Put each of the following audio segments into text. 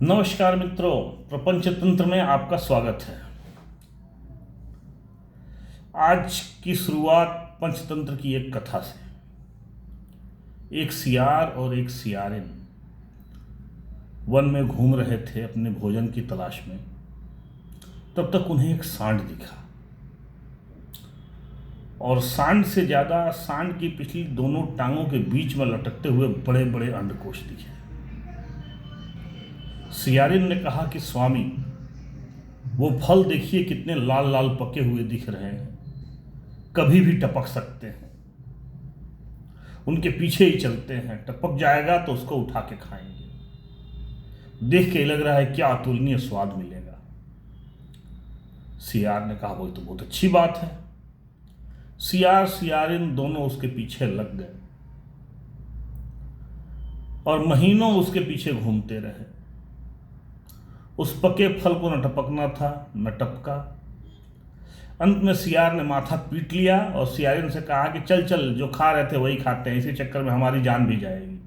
नमस्कार मित्रों, प्रपंच तंत्र में आपका स्वागत है। आज की शुरुआत पंचतंत्र की एक कथा से। एक सियार और एक सियारिन वन में घूम रहे थे अपने भोजन की तलाश में। तब तक उन्हें एक सांड दिखा, और सांड से ज़्यादा सांड की पिछली दोनों टांगों के बीच में लटकते हुए बड़े बड़े अंडकोश दिखे। सियारिन ने कहा कि स्वामी, वो फल देखिए कितने लाल लाल पके हुए दिख रहे हैं, कभी भी टपक सकते हैं। उनके पीछे ही चलते हैं, टपक जाएगा तो उसको उठा के खाएंगे। देख के लग रहा है क्या अतुलनीय स्वाद मिलेगा। सियार ने कहा वो तो बहुत अच्छी बात है। सियार सियारिन दोनों उसके पीछे लग गए और महीनों उसके पीछे घूमते रहे। उस पके फल को न टपकना था न टपका। अंत में सियार ने माथा पीट लिया और सियारिन से कहा कि चल चल, जो खा रहे थे वही खाते हैं, इसी चक्कर में हमारी जान भी जाएगी।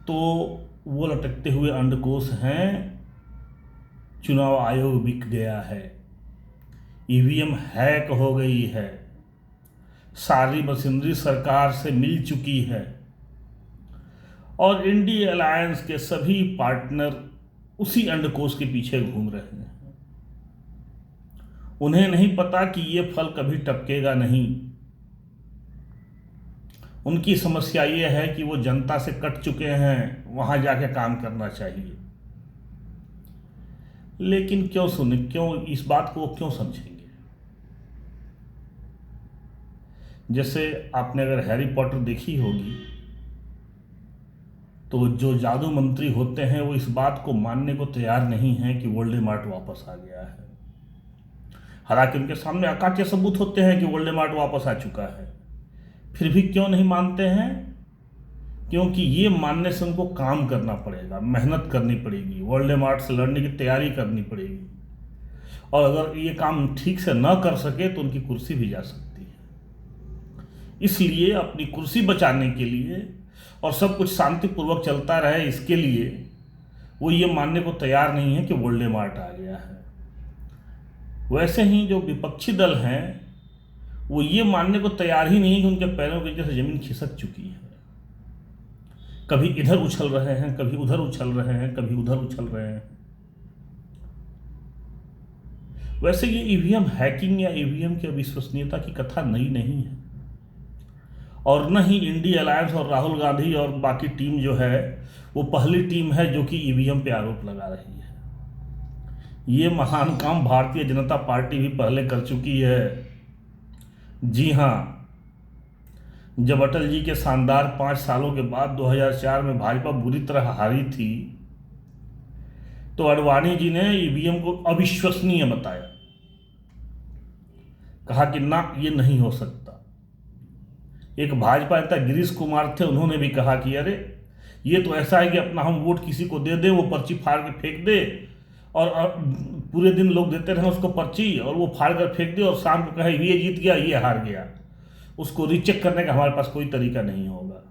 तो वो लटकते हुए अंडकोश हैं, चुनाव आयोग बिक गया है, ईवीएम हैक हो गई है, सारी मशीनरी सरकार से मिल चुकी है और इंडी अलायंस के सभी पार्टनर उसी अंडकोश के पीछे घूम रहे हैं। उन्हें नहीं पता कि ये फल कभी टपकेगा नहीं। उनकी समस्या ये है कि वो जनता से कट चुके हैं, वहां जाके काम करना चाहिए। लेकिन क्यों सुने, क्यों इस बात को क्यों समझेंगे? जैसे आपने अगर हैरी पॉटर देखी होगी तो जो जादू मंत्री होते हैं वो इस बात को मानने को तैयार नहीं है कि वोल्डेमॉर्ट वापस आ गया है। हालांकि उनके सामने अकाट्य सबूत होते हैं कि वोल्डेमॉर्ट वापस आ चुका है, फिर भी क्यों नहीं मानते हैं? क्योंकि ये मानने से उनको काम करना पड़ेगा, मेहनत करनी पड़ेगी, वोल्डेमॉर्ट से लड़ने की तैयारी करनी पड़ेगी, और अगर ये काम ठीक से न कर सके तो उनकी कुर्सी भी जा सकती है। इसलिए अपनी कुर्सी बचाने के लिए और सब कुछ शांतिपूर्वक चलता रहे, इसके लिए वो ये मानने को तैयार नहीं है कि वोल्डेमॉर्ट आ गया है। वैसे ही जो विपक्षी दल हैं वो ये मानने को तैयार ही नहीं है कि उनके पैरों के नीचे से जमीन खिसक चुकी है। कभी इधर उछल रहे हैं, कभी उधर उछल रहे हैं, कभी उधर उछल रहे हैं। वैसे ये ईवीएम हैकिंग या ईवीएम की अविश्वसनीयता की कथा नई नहीं है, और न ही इंडी अलायंस और राहुल गांधी और बाकी टीम जो है वो पहली टीम है जो कि ईवीएम पे आरोप लगा रही है। ये महान काम भारतीय जनता पार्टी भी पहले कर चुकी है। जी हाँ, जब अटल जी के शानदार 5 सालों के बाद 2004 में भाजपा बुरी तरह हारी थी तो अडवाणी जी ने ईवीएम को अविश्वसनीय बताया, कहा कि ना, ये नहीं हो सकता। एक भाजपा नेता गिरीश कुमार थे, उन्होंने भी कहा कि अरे ये तो ऐसा है कि अपना हम वोट किसी को दे दे, वो पर्ची फाड़ के फेंक दे, और पूरे दिन लोग देते रहे उसको पर्ची, और वो फाड़ कर फेंक दे, और शाम को कहे ये जीत गया, ये हार गया। उसको रीचेक करने का हमारे पास कोई तरीका नहीं होगा।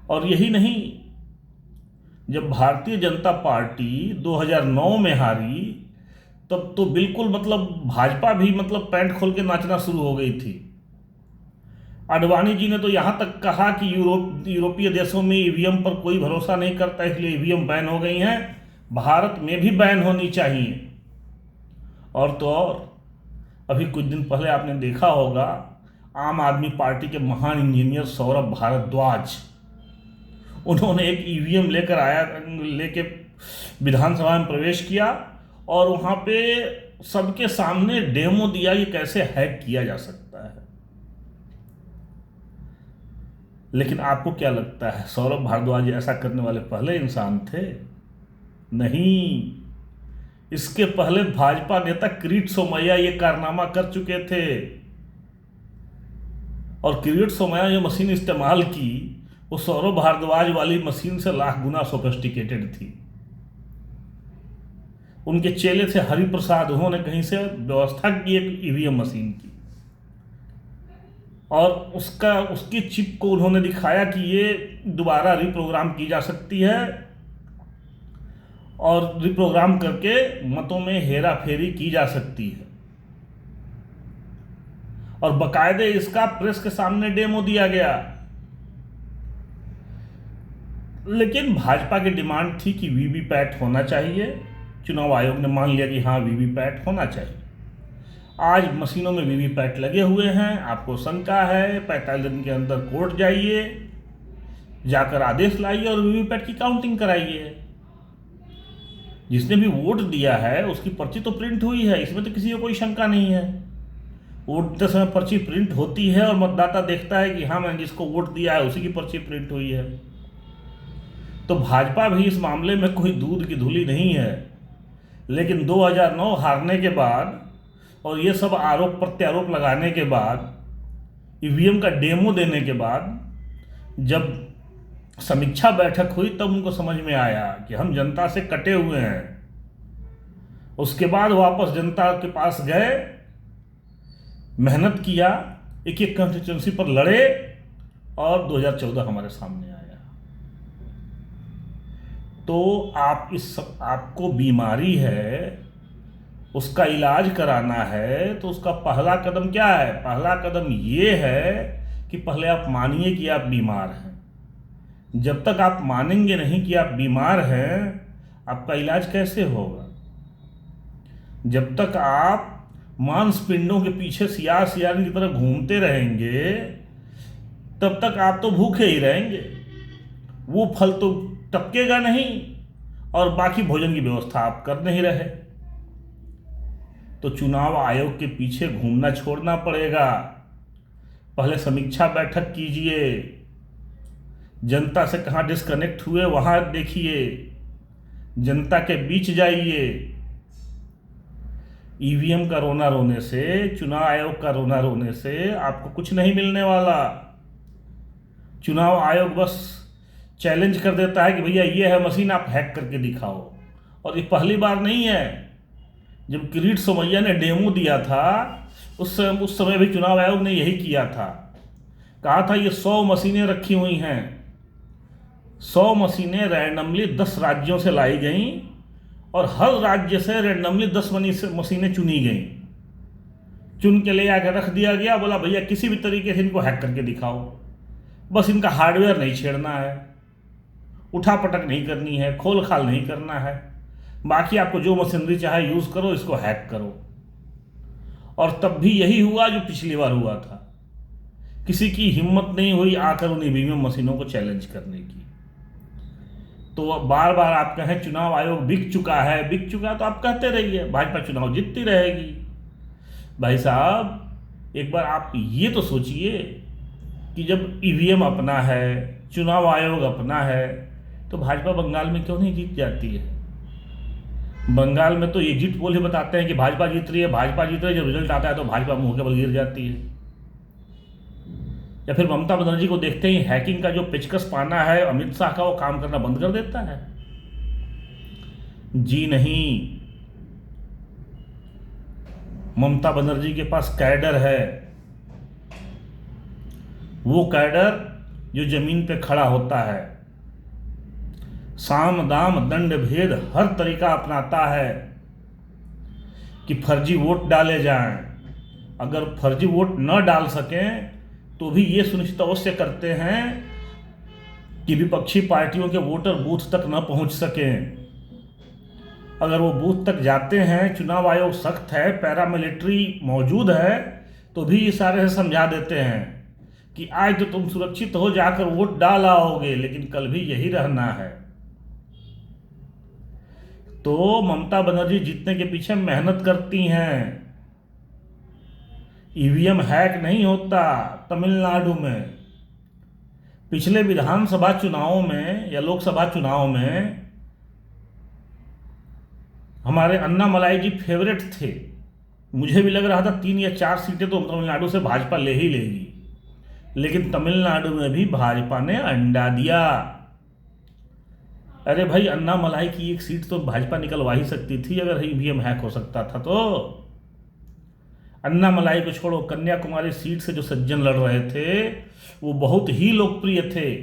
और यही नहीं, जब भारतीय जनता पार्टी 2009 में हारी तब तो बिल्कुल भाजपा भी पैंट खोल के नाचना शुरू हो गई थी। आडवाणी जी ने तो यहाँ तक कहा कि यूरोपीय देशों में ईवीएम पर कोई भरोसा नहीं करता, इसलिए ईवीएम बैन हो गई हैं, भारत में भी बैन होनी चाहिए। और तो और, अभी कुछ दिन पहले आपने देखा होगा आम आदमी पार्टी के महान इंजीनियर सौरभ भारद्वाज, उन्होंने एक ईवीएम लेके विधानसभा में प्रवेश किया और वहाँ पे सबके सामने डेमो दिया कि कैसे हैक किया जा सकता है। लेकिन आपको क्या लगता है सौरभ भारद्वाज ऐसा करने वाले पहले इंसान थे? नहीं, इसके पहले भाजपा नेता किरीट सोमैया ये कारनामा कर चुके थे। और किरीट सोमैया जो मशीन इस्तेमाल की वो सौरभ भारद्वाज वाली मशीन से लाख गुना सोफिस्टिकेटेड थी। उनके चेले थे हरिप्रसाद, उन्होंने कहीं से व्यवस्था की एक ईवीएम मशीन की। और उसकी चिप को उन्होंने दिखाया कि ये दोबारा रिप्रोग्राम की जा सकती है और रिप्रोग्राम करके मतों में हेरा फेरी की जा सकती है। और बकायदे इसका प्रेस के सामने डेमो दिया गया। लेकिन भाजपा की डिमांड थी कि वीवीपैट होना चाहिए। चुनाव आयोग ने मान लिया कि हाँ वीवीपैट होना चाहिए। आज मशीनों में वीवीपैट लगे हुए हैं। आपको शंका है 45 दिन के अंदर कोर्ट जाइए, जाकर आदेश लाइए और वीवीपैट की काउंटिंग कराइए। जिसने भी वोट दिया है उसकी पर्ची तो प्रिंट हुई है, इसमें तो किसी को कोई शंका नहीं है। वोट देते समय पर्ची प्रिंट होती है और मतदाता देखता है कि हाँ मैंने जिसको वोट दिया है उसी की पर्ची प्रिंट हुई है। तो भाजपा भी इस मामले में कोई दूध की धूली नहीं है। लेकिन 2009 हारने के बाद और ये सब आरोप प्रत्यारोप लगाने के बाद, ईवीएम का डेमो देने के बाद, जब समीक्षा बैठक हुई तब उनको समझ में आया कि हम जनता से कटे हुए हैं। उसके बाद वापस जनता के पास गए, मेहनत किया, एक एक कंस्टिट्यूंसी पर लड़े और 2014 हमारे सामने आया। तो आपको बीमारी है, उसका इलाज कराना है, तो उसका पहला कदम क्या है? पहला कदम ये है कि पहले आप मानिए कि आप बीमार हैं। जब तक आप मानेंगे नहीं कि आप बीमार हैं, आपका इलाज कैसे होगा? जब तक आप मांसपिंडों के पीछे सियार की तरह घूमते रहेंगे, तब तक आप तो भूखे ही रहेंगे। वो फल तो टपकेगा नहीं और बाकी भोजन की व्यवस्था आप कर नहीं रहे। तो चुनाव आयोग के पीछे घूमना छोड़ना पड़ेगा। पहले समीक्षा बैठक कीजिए, जनता से कहाँ डिस्कनेक्ट हुए वहाँ देखिए, जनता के बीच जाइए। ईवीएम का रोना रोने से, चुनाव आयोग का रोना रोने से आपको कुछ नहीं मिलने वाला। चुनाव आयोग बस चैलेंज कर देता है कि भैया ये है मशीन, आप हैक करके दिखाओ। और ये पहली बार नहीं है। जब किरीट सोमैया ने डेमो दिया था उस समय भी चुनाव आयोग ने यही किया था। कहा था ये 100 मशीनें रखी हुई हैं। 100 मशीनें रैंडमली 10 राज्यों से लाई गईं और हर राज्य से रैंडमली 10 मशीनें चुनी गईं। चुन के ले आकर रख दिया गया, बोला भैया किसी भी तरीके से इनको हैक करके दिखाओ। बस इनका हार्डवेयर नहीं छेड़ना है, उठा पटक नहीं करनी है, खोल खाल नहीं करना है। बाकी आपको जो मशीनरी चाहे यूज़ करो, इसको हैक करो। और तब भी यही हुआ जो पिछली बार हुआ था। किसी की हिम्मत नहीं हुई आकर उन ईवीएम मशीनों को चैलेंज करने की। तो बार बार आप कहें चुनाव आयोग बिक चुका है तो आप कहते रहिए, भाजपा चुनाव जीतती रहेगी। भाई साहब एक बार आप ये तो सोचिए कि जब ईवीएम अपना है, चुनाव आयोग अपना है, तो भाजपा बंगाल में क्यों नहीं जीत जाती है? बंगाल में तो एग्जिट पोल ही बताते हैं कि भाजपा जीत रही है, भाजपा जीत रही है। जब रिजल्ट आता है तो भाजपा मुंह के बल गिर जाती है। या फिर ममता बनर्जी को देखते ही हैकिंग का जो पेचकस पाना है अमित शाह का, वो काम करना बंद कर देता है। जी नहीं, ममता बनर्जी के पास कैडर है। वो कैडर जो जमीन पे खड़ा होता है, साम दाम दंड भेद हर तरीका अपनाता है कि फर्जी वोट डाले जाएं। अगर फर्जी वोट न डाल सकें तो भी ये सुनिश्चित अवश्य करते हैं कि विपक्षी पार्टियों के वोटर बूथ तक न पहुंच सकें। अगर वो बूथ तक जाते हैं, चुनाव आयोग सख्त है, पैरामिलिट्री मौजूद है, तो भी इशारे से समझा देते हैं कि आज तो तुम सुरक्षित हो, जाकर वोट डाल आओगे, लेकिन कल भी यही रहना है। तो ममता बनर्जी जीतने के पीछे मेहनत करती हैं। ईवीएम हैक नहीं होता। तमिलनाडु में पिछले विधानसभा चुनावों में या लोकसभा चुनाव में हमारे अन्नामलाई जी फेवरेट थे। मुझे भी लग रहा था 3 या 4 सीटें तो तमिलनाडु से भाजपा ले ही लेगी, लेकिन तमिलनाडु में भी भाजपा ने अंडा दिया। अरे भाई, अन्नामलाई की 1 सीट तो भाजपा निकलवा ही सकती थी अगर ईवीएम हैक हो सकता था तो। अन्नामलाई को छोड़ो, कन्याकुमारी सीट से जो सज्जन लड़ रहे थे वो बहुत ही लोकप्रिय थे,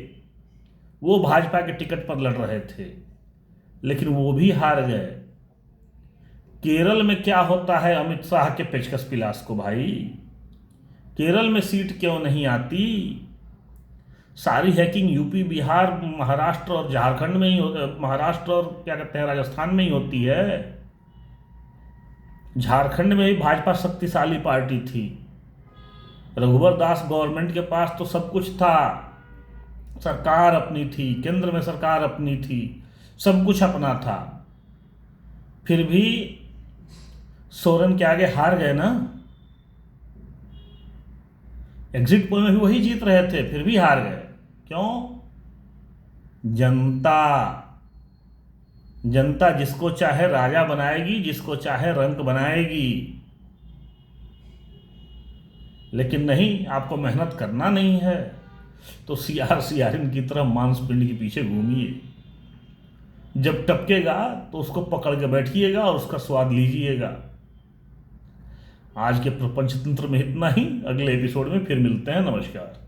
वो भाजपा के टिकट पर लड़ रहे थे, लेकिन वो भी हार गए। केरल में क्या होता है अमित शाह के पेचकस पिलास को भाई, केरल में सीट क्यों नहीं आती? सारी हैकिंग यूपी, बिहार, महाराष्ट्र और झारखंड में ही महाराष्ट्र और क्या कहते हैं राजस्थान में ही होती है। झारखंड में भी भाजपा शक्तिशाली पार्टी थी, रघुवर दास गवर्नमेंट के पास तो सब कुछ था, सरकार अपनी थी, केंद्र में सरकार अपनी थी, सब कुछ अपना था, फिर भी सोरेन के आगे हार गए ना। एग्जिट पोल में भी वही जीत रहे थे, फिर भी हार गए। क्यों? जनता, जनता जिसको चाहे राजा बनाएगी, जिसको चाहे रंक बनाएगी, लेकिन नहीं, आपको मेहनत करना नहीं है तो सीआर की तरह मांसपिंड के पीछे घूमिए, जब टपकेगा तो उसको पकड़ के बैठिएगा और उसका स्वाद लीजिएगा। आज के प्रपंच तंत्र में इतना ही, अगले एपिसोड में फिर मिलते हैं। नमस्कार।